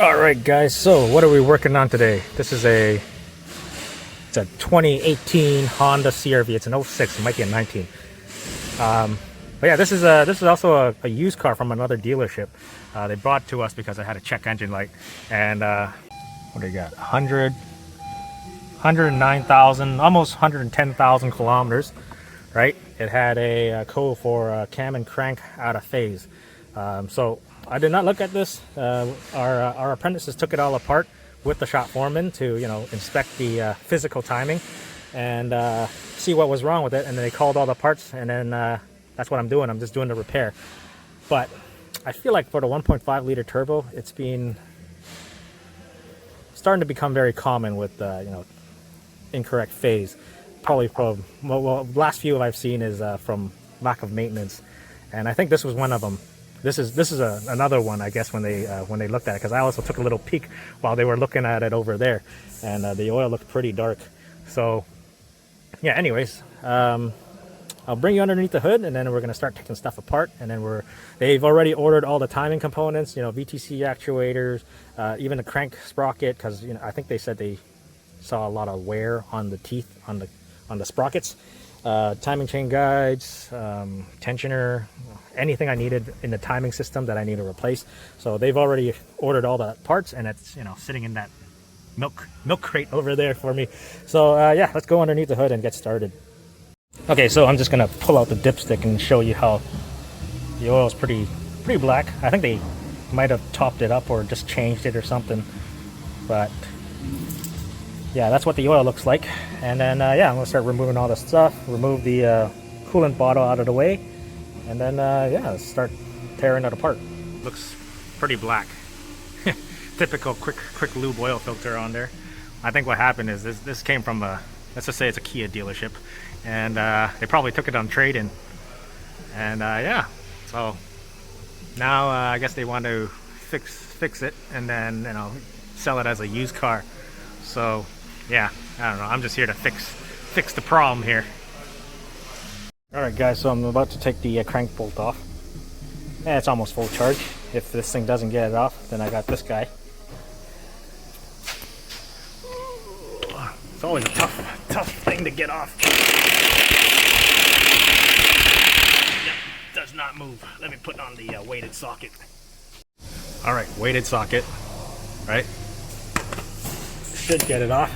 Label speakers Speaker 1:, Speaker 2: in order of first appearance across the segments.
Speaker 1: All right, guys. So what are we working on today? It's a 2018 Honda CR-V. It's an 06. It might be a 19. But yeah, this is also a used car from another dealership. They brought it to us because I had a check engine light. And what do you got? 109,000, almost 110,000 kilometers. Right? It had a code for cam and crank out of phase. So I did not look at this. Our apprentices took it all apart with the shop foreman to inspect the physical timing and see what was wrong with it. And then they called all the parts, and then that's what I'm doing. I'm just doing the repair. But I feel like for the 1.5 liter turbo, it's been starting to become very common with incorrect phase. Probably from last few I've seen is from lack of maintenance, and I think this was one of them. This is another one, I guess, when they looked at it, because I also took a little peek while they were looking at it over there, and the oil looked pretty dark. So yeah, anyways, I'll bring you underneath the hood, and then we're gonna start taking stuff apart. And then they've already ordered all the timing components, VTC actuators, even the crank sprocket, because I think they said they saw a lot of wear on the teeth on the sprockets, timing chain guides, tensioner, anything I needed in the timing system that I need to replace. So they've already ordered all the parts, and it's sitting in that milk crate over there for me. So yeah, let's go underneath the hood and get started. Okay, so I'm just gonna pull out the dipstick and show you how the oil is pretty black. I think they might have topped it up or just changed it or something, but yeah, that's what the oil looks like. And then yeah, I'm gonna start removing all the stuff, remove the coolant bottle out of the way, and then yeah, start tearing it apart. Looks pretty black. Typical quick lube oil filter on there. I think what happened is this came from let's just say it's a Kia dealership, and they probably took it on trade-in. And yeah, so now I guess they want to fix it and then sell it as a used car. So yeah, I don't know, I'm just here to fix the problem here. Alright guys, so I'm about to take the crank bolt off. And it's almost full charge. If this thing doesn't get it off, then I got this guy. It's always a tough thing to get off. Yep, does not move. Let me put on the weighted socket. Alright, weighted socket, right? Should get it off.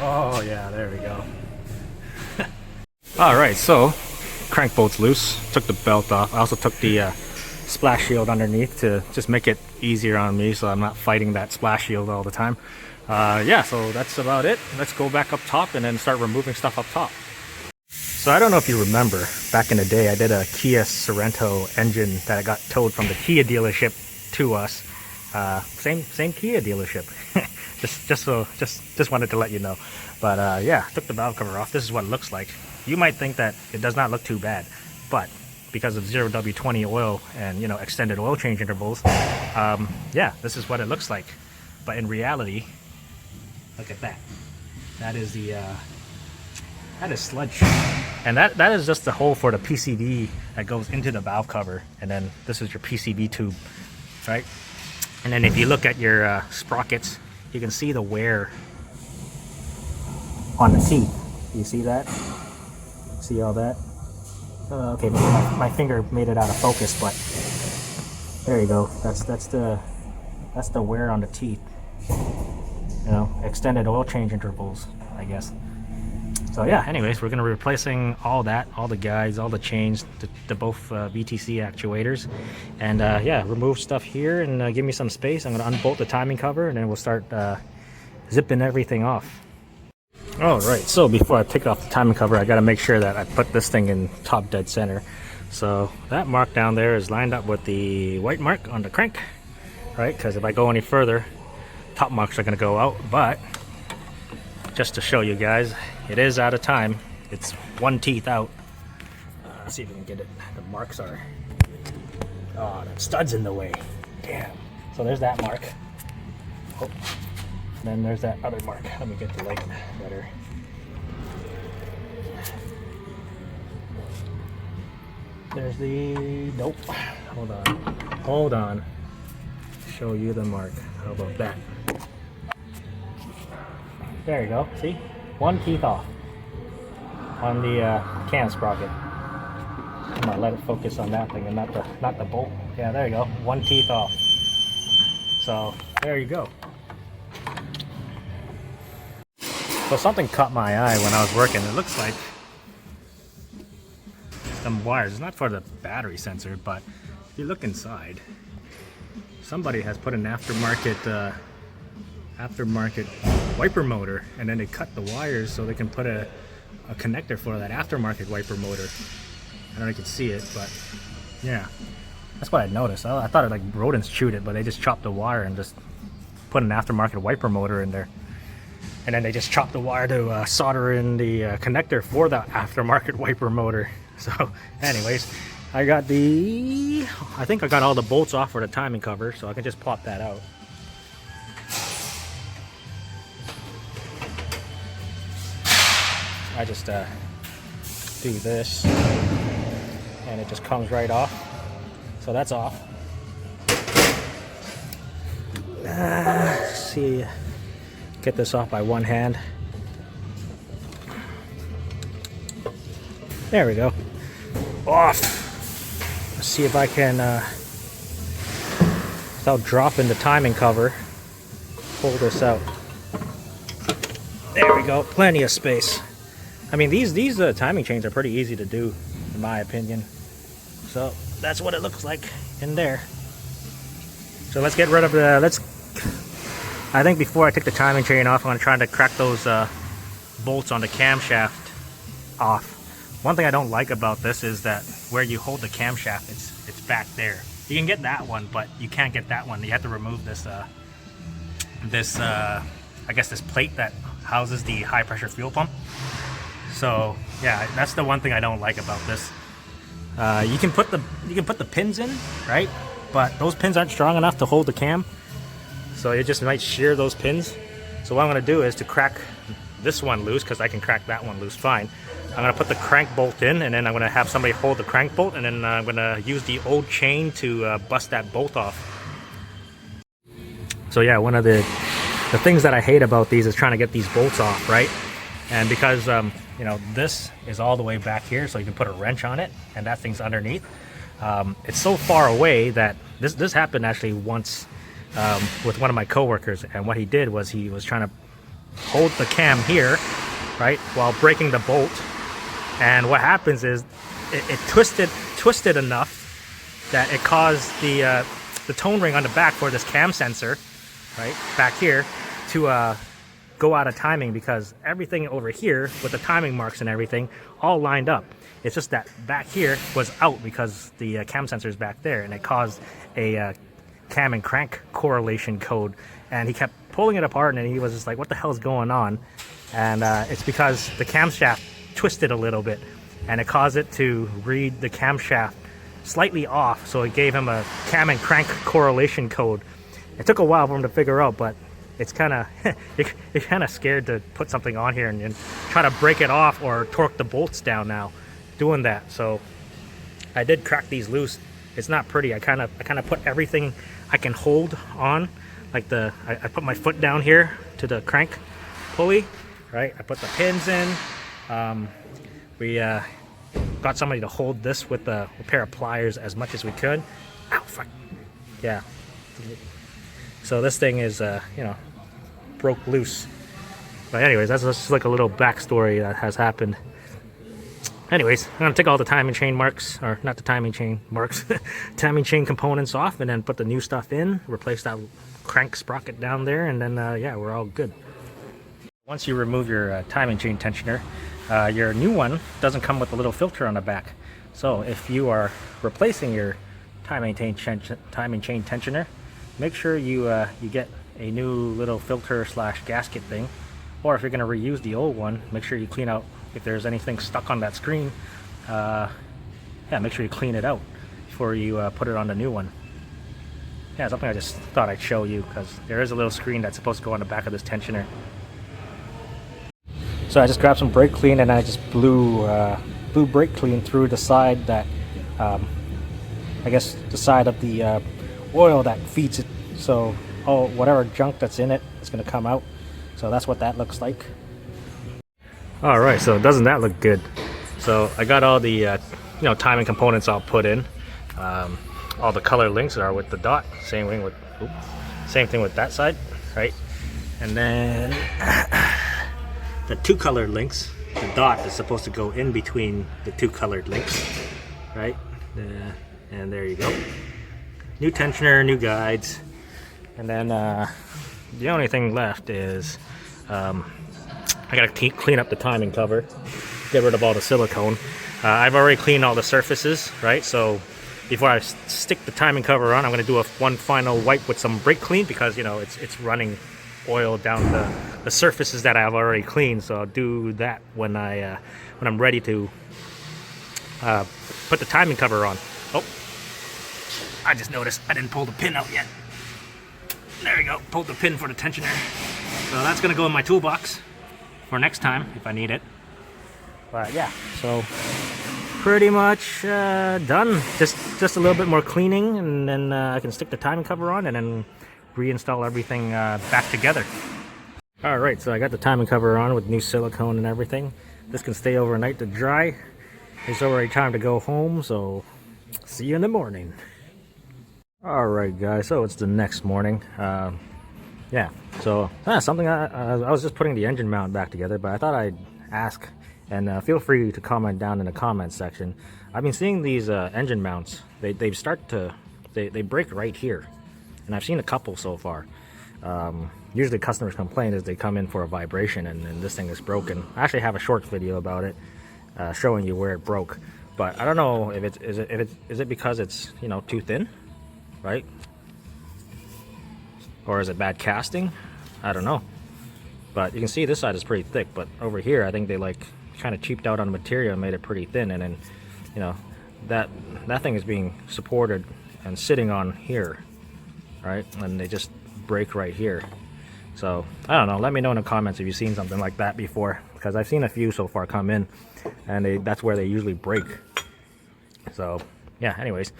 Speaker 1: Oh yeah, there we go. Alright, so crank bolt's loose. Took the belt off. I also took the splash shield underneath to just make it easier on me so I'm not fighting that splash shield all the time. Yeah, so that's about it. Let's go back up top and then start removing stuff up top. So I don't know if you remember, back in the day I did a Kia Sorento engine that I got towed from the Kia dealership to us. Same Kia dealership. just wanted to let you know. But yeah, took the valve cover off. This is what it looks like. You might think that it does not look too bad, but because of 0W20 oil and extended oil change intervals, yeah, this is what it looks like. But in reality, look at that. That is sludge, and that is just the hole for the PCV that goes into the valve cover, and then this is your PCV tube, right? And then if you look at your sprockets, you can see the wear on the teeth. You see that? See all that? Okay, my finger made it out of focus, but there you go. That's the wear on the teeth. Extended oil change intervals, I guess. So yeah, anyways, we're gonna be replacing all that, all the guides, all the chains, the both VTC actuators, and yeah, remove stuff here and give me some space. I'm gonna unbolt the timing cover, and then we'll start zipping everything off. All right, so before I take off the timing cover, I gotta make sure that I put this thing in top dead center. So that mark down there is lined up with the white mark on the crank, right? Because if I go any further, top marks are gonna go out. But just to show you guys, it is out of time. It's one teeth out. Let's see if we can get it. The marks are, oh, that stud's in the way. Damn. So there's that mark. Oh. Then there's that other mark. Let me get the light better. There's the, nope. Hold on. show you the mark. How about that? There you go. See? One teeth off on the cam sprocket. I'm gonna let it focus on that thing and not the bolt. Yeah, there you go. One teeth off. So there you go. So something caught my eye when I was working. It looks like some wires. It's not for the battery sensor, but if you look inside, somebody has put an aftermarket wiper motor, and then they cut the wires so they can put a connector for that aftermarket wiper motor. I don't know if you can see it, but yeah, that's what I noticed. I thought it like rodents chewed it, but they just chopped the wire and just put an aftermarket wiper motor in there. And then they just chopped the wire to solder in the connector for the aftermarket wiper motor. So anyways, I think I got all the bolts off for the timing cover, so I can just pop that out. I just do this and it just comes right off. So that's off. Let's see, get this off by one hand. There we go. Off. Let's see if I can, without dropping the timing cover, pull this out. There we go. Plenty of space. I mean, these timing chains are pretty easy to do, in my opinion. So that's what it looks like in there. So let's get rid of the, I think before I take the timing chain off, I'm going to try to crack those bolts on the camshaft off. One thing I don't like about this is that where you hold the camshaft, it's back there. You can get that one, but you can't get that one. You have to remove this, I guess this plate that houses the high pressure fuel pump. So yeah, that's the one thing I don't like about this. You can put the pins in, right? But those pins aren't strong enough to hold the cam. So it just might shear those pins. So what I'm going to do is to crack this one loose, because I can crack that one loose fine. I'm going to put the crank bolt in, and then I'm going to have somebody hold the crank bolt, and then I'm going to use the old chain to bust that bolt off. So yeah, one of the things that I hate about these is trying to get these bolts off, right? And because you know, this is all the way back here, so you can put a wrench on it, and that thing's underneath. It's so far away that this happened actually once with one of my coworkers, and what he did was he was trying to hold the cam here, right, while breaking the bolt, and what happens is it twisted enough that it caused the tone ring on the back for this cam sensor, right back here, to go out of timing, because everything over here with the timing marks and everything all lined up. It's just that back here was out because the cam sensor is back there, and it caused a cam and crank correlation code, and he kept pulling it apart, and he was just like, what the hell is going on? And it's because the camshaft twisted a little bit, and it caused it to read the camshaft slightly off, so it gave him a cam and crank correlation code. It took a while for him to figure out, but it's kind of you're kind of scared to put something on here and try to break it off or torque the bolts down now doing that. So I did crack these loose. It's not pretty. I kind of put everything I can hold on, like I put my foot down here to the crank pulley, right? I put the pins in. We got somebody to hold this with a pair of pliers as much as we could. Ow, fuck. Yeah. So this thing is, you know, broke loose. But anyways, that's just like a little backstory that has happened. Anyways, I'm going to take all the timing chain marks, or not the timing chain marks, timing chain components off, and then put the new stuff in, replace that crank sprocket down there, and then, yeah, we're all good. Once you remove your timing chain tensioner, your new one doesn't come with a little filter on the back. So if you are replacing your timing chain tensioner, make sure you get a new little filter / gasket thing, or if you're going to reuse the old one, make sure you clean out if there's anything stuck on that screen. Yeah, make sure you clean it out before you put it on the new one. Yeah, something I just thought I'd show you, because there is a little screen that's supposed to go on the back of this tensioner. So I just grabbed some brake clean, and I just blew brake clean through the side that I guess the side of the oil that feeds it so whatever junk that's in it is going to come out. So that's what that looks like. All right, so doesn't that look good? So I got all the timing components all put in. All the color links are with the dot. Same thing with that side, right? And then the two colored links, the dot is supposed to go in between the two colored links, right? And there you go. New tensioner, new guides, and then the only thing left is I gotta clean up the timing cover, get rid of all the silicone. I've already cleaned all the surfaces, right? So before I stick the timing cover on, I'm going to do one final wipe with some brake clean, because it's running oil down the surfaces that I've already cleaned. So I'll do that when I'm ready to put the timing cover on. Oh, I just noticed I didn't pull the pin out yet. There we go, pulled the pin for the tensioner. So that's going to go in my toolbox for next time if I need it. But yeah, so pretty much done. Just a little bit more cleaning, and then I can stick the timing cover on and then reinstall everything back together. All right, so I got the timing cover on with new silicone and everything. This can stay overnight to dry. It's already time to go home, so see you in the morning. All right, guys, so it's the next morning. Yeah, so something I was just putting the engine mount back together, but I thought I'd ask. And feel free to comment down in the comment section. I've been seeing these engine mounts. They break right here, and I've seen a couple so far. Usually customers complain as they come in for a vibration, and this thing is broken. I actually have a short video about it, showing you where it broke. But I don't know if is it because it's too thin, right? Or is it bad casting? I don't know. But you can see this side is pretty thick, but over here I think they kind of cheaped out on the material and made it pretty thin, and then that thing is being supported and sitting on here, right? And they just break right here. So I don't know, let me know in the comments if you've seen something like that before, because I've seen a few so far come in, and that's where they usually break. So yeah, anyways,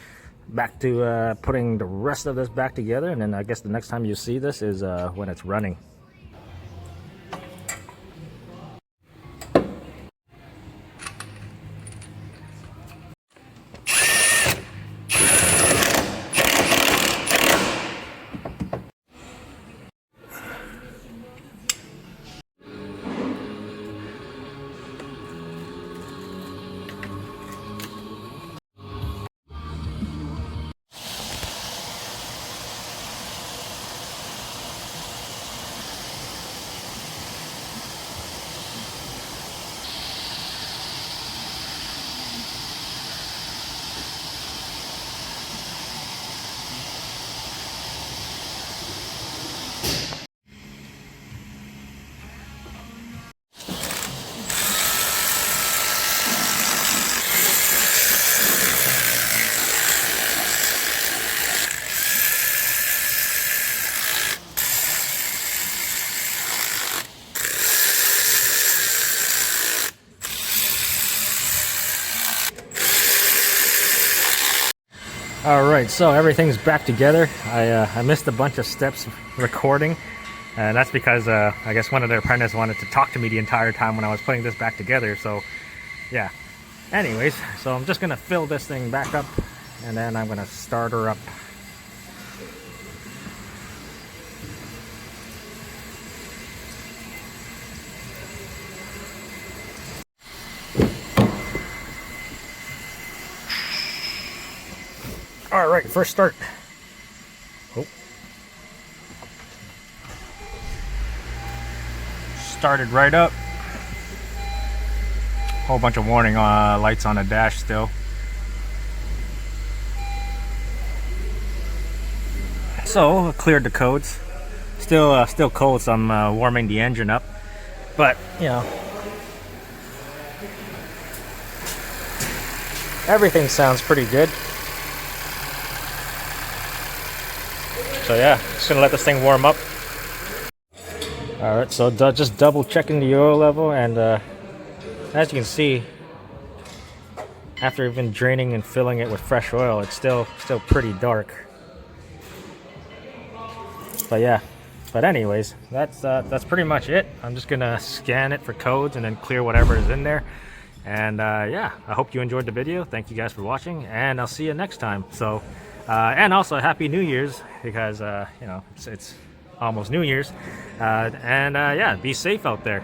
Speaker 1: back to putting the rest of this back together, and then I guess the next time you see this is when it's running. Alright, so everything's back together. I missed a bunch of steps recording, and that's because I guess one of their apprentices wanted to talk to me the entire time when I was putting this back together. So yeah, anyways, so I'm just gonna fill this thing back up, and then I'm gonna start her up. All right, first start. Oh. Started right up. Whole bunch of warning lights on the dash still. So cleared the codes. Still cold, so I'm warming the engine up. But everything sounds pretty good. So yeah, just gonna let this thing warm up. All right, so just double checking the oil level, and as you can see, after even draining and filling it with fresh oil, it's still pretty dark. But yeah, but anyways, that's pretty much it. I'm just gonna scan it for codes and then clear whatever is in there. And yeah, I hope you enjoyed the video. Thank you guys for watching, and I'll see you next time. So, and also Happy New Year's, because you know, it's almost New Year's. And yeah, be safe out there.